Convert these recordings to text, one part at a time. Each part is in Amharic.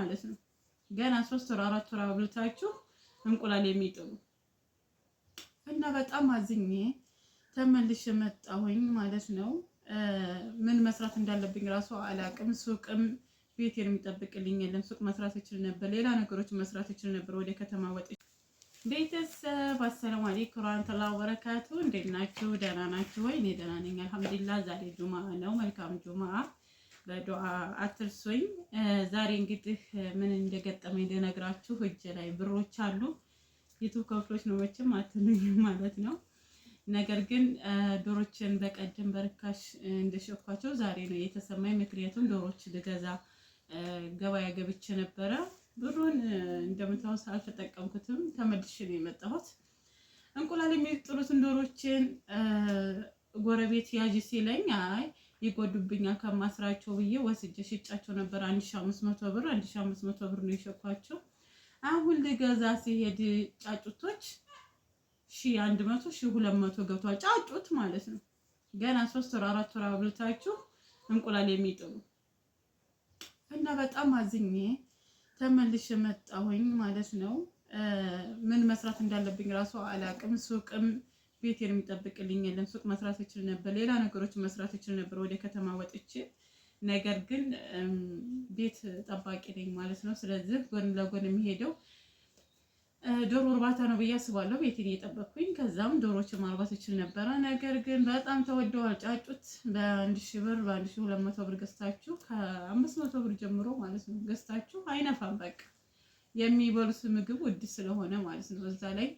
ማለት ነው። ገና 3 ወር 4 ወር አብልታችሁ እንቁላል የሚጥሉ እና በጣም አዝኜ ተመልሼ መጣሁኝ ማለት ነው። ምን መስራት እንዳለብኝ ራሱ አላቅም። ሱቅም ቤቴን የሚጠብቅልኝ የለም። ሱቅ መስራት እችል ነበር፣ ሌላ ነገሮች መስራት እችል ነበር። ወደ ከተማ ወጥቼ ቤተሰብ አሰላሙ አለይኩም ወራህመቱላሂ ወበረካቱ። እንዴት ናችሁ? ደህና ናችሁ ወይ? እኔ ደህና ነኝ አልሐምዱሊላህ። ዛሬ ጁማ ነው። መልካም ጁማ። በዱዓ አትርሱኝ። ዛሬ እንግዲህ ምን እንደገጠመኝ ልነግራችሁ እጄ ላይ ብሮች አሉ። ዩቲዩብ ከፍሎች ነው መቼም አትሉኝም ማለት ነው። ነገር ግን ዶሮችን በቀደም በርካሽ እንደሸኳቸው ዛሬ ነው የተሰማኝ። ምክንያቱም ዶሮች ልገዛ ገበያ ገብቼ ነበረ። ብሩን እንደምታውስ አልተጠቀምኩትም። ተመልሼ ነው የመጣሁት። እንቁላል የሚጥሉትን ዶሮችን ጎረቤት ያዥ ሲለኝ አይ ይጎዱብኛል ከማስራቸው ብዬ ወስጄ ሽጫቸው ነበር። 1500 ብር 1500 ብር ነው የሸኳቸው። አሁን ልገዛ ሲሄድ ጫጩቶች 1100 1200 ገብቷል። ጫጩት ማለት ነው። ገና 3 ወር 4 ወር አብልታችሁ እንቁላል የሚጥሉ እና በጣም አዝኜ ተመልሼ መጣሁኝ ማለት ነው። ምን መስራት እንዳለብኝ ራሱ አላቅም። ሱቅም ቤቴን የሚጠብቅልኝ የለም። ሱቅ መስራት እችል ነበር፣ ሌላ ነገሮች መስራት እችል ነበር ወደ ከተማ ወጥቼ። ነገር ግን ቤት ጠባቂ ነኝ ማለት ነው። ስለዚህ ጎን ለጎን የሚሄደው ዶሮ እርባታ ነው ብዬ አስባለሁ። ቤቴን እየጠበቅኩኝ ከዛም ዶሮችን ማርባት እችል ነበረ። ነገር ግን በጣም ተወደዋል። ጫጩት በ1000 ብር በ1200 ብር ገዝታችሁ ከ500 ብር ጀምሮ ማለት ነው ገዝታችሁ አይነፋም። በቃ የሚበሉት ምግብ ውድ ስለሆነ ማለት ነው። እዛ ላይ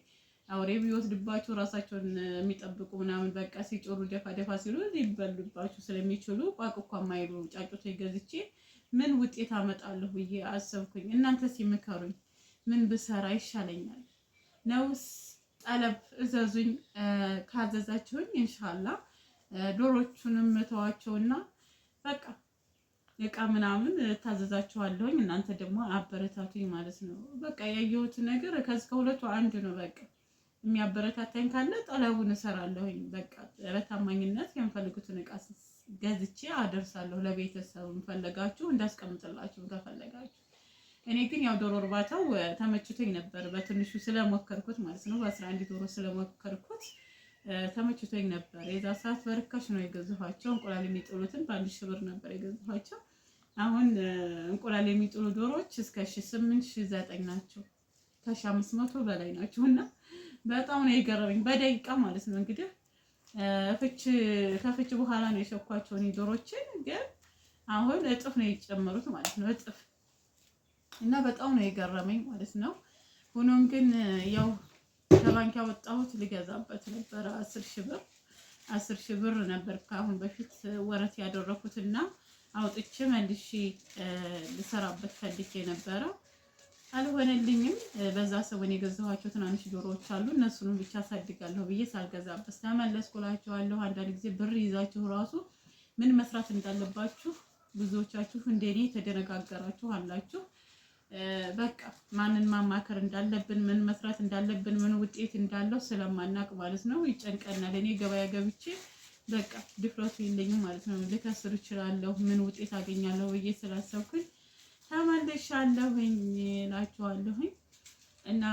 አውሬ ቢወስድባችሁ ራሳቸውን የሚጠብቁ ምናምን በቃ ሲጮሩ ደፋ ደፋ ሲሉ ሊበሉባችሁ ስለሚችሉ ቋቁኳ ማይሉ ጫጩት ገዝቼ ምን ውጤት አመጣለሁ ብዬ አሰብኩኝ። እናንተስ ይምከሩኝ። ምን ብሰራ ይሻለኛል? ነውስ ጠለብ እዘዙኝ። ካዘዛችሁኝ ኢንሻአላህ ዶሮቹንም ተዋቸውና በቃ እቃ ምናምን ታዘዛችኋለሁኝ። እናንተ ደግሞ አበረታቱኝ ማለት ነው። በቃ ያየሁት ነገር ከዚህ ከሁለቱ አንዱ ነው። በቃ የሚያበረታታኝ ካለ ጠለቡን እሰራለሁኝ። በቃ በታማኝነት የምፈልጉትን እቃ ገዝቼ አደርሳለሁ። ለቤተሰብ ፈለጋችሁ እንዳስቀምጥላችሁ ከፈለጋችሁ። እኔ ግን ያው ዶሮ እርባታው ተመችቶኝ ነበር በትንሹ ስለሞከርኩት ማለት ነው። በ11 ዶሮ ስለሞከርኩት ተመችቶኝ ነበር። የዛ ሰዓት በርካሽ ነው የገዛኋቸው። እንቁላል የሚጥሉትን በ1000 ብር ነበር የገዛኋቸው። አሁን እንቁላል የሚጥሉ ዶሮዎች እስከ 8 9 ናቸው። ከ1500 በላይ ናቸውና በጣም ነው የገረመኝ። በደቂቃ ማለት ነው እንግዲህ ከፍች በኋላ ነው የሸኳቸው ዶሮችን። ግን አሁን እጥፍ ነው የጨመሩት ማለት ነው። እጥፍ እና በጣም ነው የገረመኝ ማለት ነው። ሆኖም ግን ያው ከባንክ ያወጣሁት ልገዛበት ነበር 10000 ብር ነበር ከአሁን በፊት ወረት ያደረኩትና አውጥቼ መልሼ ልሰራበት ፈልጌ ነበረ። አልሆነልኝም። በዛ ሰሞን የገዛኋቸው ትናንሽ ዶሮዎች አሉ። እነሱንም ብቻ አሳድጋለሁ ብዬ ሳልገዛበት ተመለስኩላችኋለሁ። አንዳንድ ጊዜ ብር ይዛችሁ ራሱ ምን መስራት እንዳለባችሁ ብዙዎቻችሁ እንደኔ ተደነጋገራችሁ አላችሁ። በቃ ማንን ማማከር እንዳለብን ምን መስራት እንዳለብን ምን ውጤት እንዳለው ስለማናቅ ማለት ነው ይጨንቀናል። እኔ ገበያ ገብቼ በቃ ድፍረቱ የለኝም ማለት ነው። ልከስር እችላለሁ ምን ውጤት አገኛለሁ ብዬ ስላሰብኩኝ ተመልሻለሁኝ እላችኋለሁኝ። እና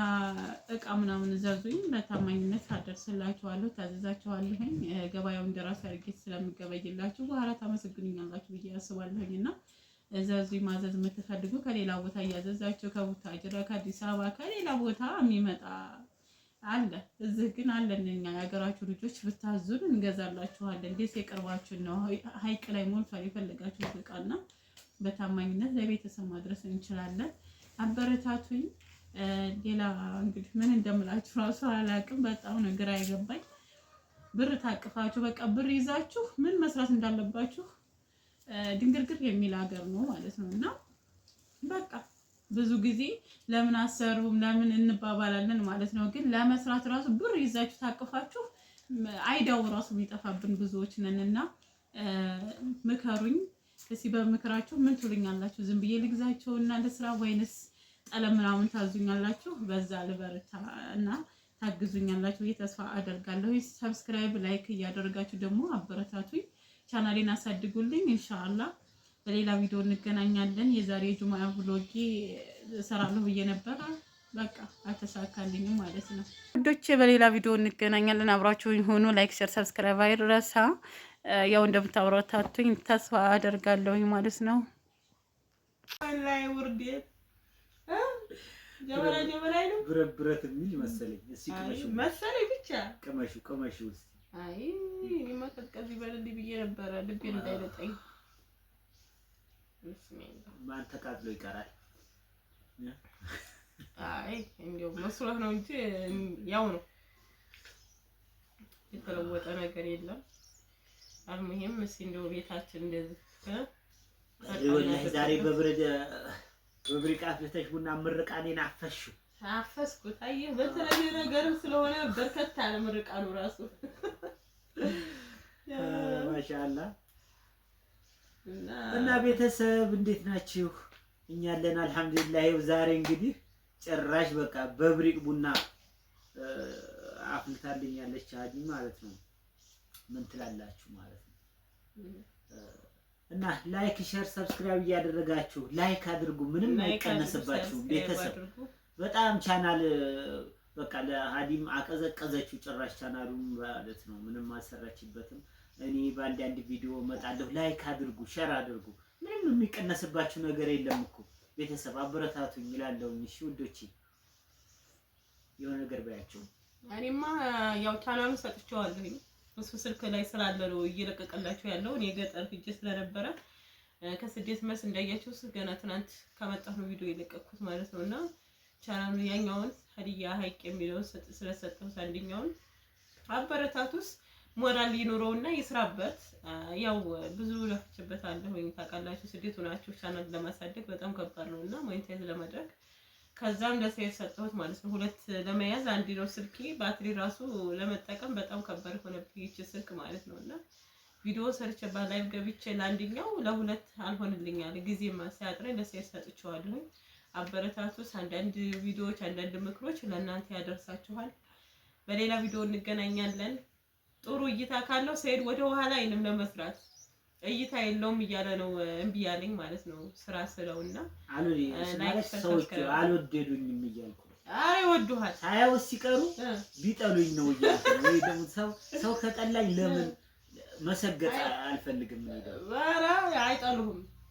እቃ ምናምን ዘዙኝ በታማኝነት አደርስላችኋለሁ፣ ታዘዛችኋለሁኝ። ገበያው እንደራስ አድርጌ ስለምገበይላችሁ በኋላ ታመሰግኑኛላችሁ ብዬ አስባለሁኝ። እና እዘዙኝ። ማዘዝ የምትፈልጉ ከሌላ ቦታ እያዘዛችሁ ከቡታጅራ ከአዲስ አበባ ከሌላ ቦታ የሚመጣ አለ። እዚህ ግን አለን እኛ የሀገራችሁ ልጆች ብታዙን እንገዛላችኋለን። ደስ የቅርባችሁን ነው። ሀይቅ ላይ ሞልቷል የፈለጋችሁት እቃና በታማኝነት ለቤተሰብ ማድረስ እንችላለን። አበረታቱኝ። ሌላ እንግዲህ ምን እንደምላችሁ ራሱ አላውቅም። በጣም ነው ግራ የገባኝ። ብር ታቅፋችሁ በቃ ብር ይዛችሁ ምን መስራት እንዳለባችሁ ድንግርግር የሚል ሀገር ነው ማለት ነው። እና በቃ ብዙ ጊዜ ለምን አሰሩም ለምን እንባባላለን ማለት ነው። ግን ለመስራት ራሱ ብር ይዛችሁ ታቅፋችሁ አይዳው ራሱ የሚጠፋብን ብዙዎች ነንና ምከሩኝ። እስኪ በምክራችሁ ምን ትሉኛላችሁ? ዝም ብዬ ልግዛቸውና ለስራ ወይንስ ጠለም ምናምን ታዙኛላችሁ? በዛ ልበርታ እና ታግዙኛላችሁ ብዬ ተስፋ አደርጋለሁ። ሰብስክራይብ ላይክ እያደረጋችሁ ደግሞ አበረታቱኝ። ቻናሌን አሳድጉልኝ ኢንሻአላህ። በሌላ ቪዲዮ እንገናኛለን። የዛሬ ጁማ ብሎጌ እሰራለሁ ብዬ ነበር፣ በቃ አልተሳካልኝም ማለት ነው ውዶቼ። በሌላ ቪዲዮ እንገናኛለን። አብራችሁኝ ሆኖ ላይክ፣ ሼር፣ ሰብስክራይብ አይረሳ። ያው እንደምታበረታቱኝ ተስፋ አደርጋለሁኝ ማለት ነው። ላይ ውርዴት ጀበራ ነው ብረት የሚል መሰለኝ። እስኪ ቅመሹ መሰለኝ ብቻ ቅመሹ እስኪ። አይ ማቀዝቀዝ ይበልልኝ ብዬ ነበረ ልቤን እንዳይለጠኝ። ማን ተቃጥሎ ይቀራል? አይ እንደው መስሎህ ነው እንጂ ያው ነው፣ የተለወጠ ነገር የለም። አልሙሂም እስኪ እንደው ቤታችን እንደዚህ ወላሂ ዛሬ በብሪቃ ፍለተሽ ቡና ምርቃኔን አፈስኩት። አየህ በተለየ ነገርም ስለሆነ በርከት አለ ምርቃኑ ራሱ ማሻአላህ። እና ቤተሰብ እንዴት ናችሁ? እኛ አለን አልሐምዱሊላህ። ይኸው ዛሬ እንግዲህ ጭራሽ በቃ በብሪቅ ቡና አፍልታልኛለች አዲ ማለት ነው። ምን ትላላችሁ ማለት ነው? እና ላይክ ሼር ሰብስክራይብ እያደረጋችሁ ላይክ አድርጉ። ምንም አይቀነስባችሁ ቤተሰብ። በጣም ቻናል በቃ ለሀዲም አቀዘቀዘችው ጭራሽ ቻናሉን ማለት ነው። ምንም አልሰራችበትም። እኔ በአንዳንድ ቪዲዮ መጣለሁ። ላይክ አድርጉ፣ ሼር አድርጉ። ምንም የሚቀነስባችሁ ነገር የለም እኮ ቤተሰብ። አበረታቱኝ እላለሁ። እሺ ውዶቼ የሆነ ነገር ባያቸው። እኔማ ያው ቻናሉን ሰጥቼዋለሁኝ። እሱ ስልክ ላይ ስላለ ነው እየለቀቀላችሁ ያለው። እኔ ገጠር ሂጄ ስለነበረ ከስደት መስ እንዳያችሁ ገና ትናንት ከመጣሁ ነው ቪዲዮ የለቀኩት ማለት ነውና ቻናሉ ያኛውን ሀዲያ ሀይቅ የሚለውን ስለሰጠሁት አንደኛውን አበረታቱስ ሞራል ይኖረውና ይስራበት። ያው ብዙ ለፍቼበታለሁ ታውቃላችሁ። ስደት ሆናችሁ ቻናል ለማሳደግ በጣም ከባድ ነውና ሞኔታይዝ ለማድረግ ከዛም ለሰይድ ሰጠሁት ማለት ነው። ሁለት ለመያዝ አንድ ነው ስልኬ። ባትሪ ራሱ ለመጠቀም በጣም ከባድ ሆነብኝ ይቺ ስልክ ማለት ነውና ቪዲዮ ሰርቼ ባላይቭ ገብቼ ለአንደኛው ለሁለት አልሆንልኛል። ጊዜማ ሲያጥረኝ ለሰይድ ሰጥቼዋለሁ። አበረታቱስ። አንዳንድ ቪዲዮዎች አንዳንድ ምክሮች ለእናንተ ያደርሳችኋል። በሌላ ቪዲዮ እንገናኛለን። ጥሩ እይታ ካለው ሰይድ ወደ ኋላ አይንም ለመስራት እይታ የለውም እያለ ነው እምቢ ያለኝ ማለት ነው። ስራ ስለውና ሰዎች አልወደዱኝም እያልኩ አይ ወዱሃል ሳያው ሲቀሩ ቢጠሉኝ ነው እያልኩ ወይ ደግሞ ሰው ከጠላኝ ለምን መሰገጥ አልፈልግም ነው። ኧረ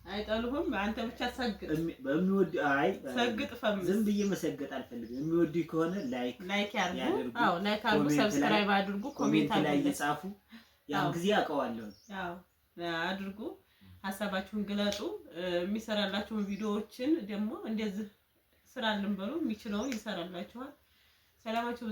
አይጠሉህም አንተ ብቻ ሰግጥ በሚወድ አይ ሰግጥ ፈምስ ዝም ብዬ መሰገጥ አልፈልግም። የሚወዱ ከሆነ ላይክ ያድርጉ። አዎ ላይክ አድርጉ፣ ሰብስክራይብ አድርጉ፣ ኮሜንት ላይ ይጻፉ። ያን ጊዜ አውቀዋለሁ። አዎ አድርጉ፣ ሐሳባችሁን ግለጡ። የሚሰራላችሁን ቪዲዮዎችን ደግሞ እንደዚህ ስራልን በሉ፣ የሚችለውን ይሰራላችኋል። ሰላማችሁ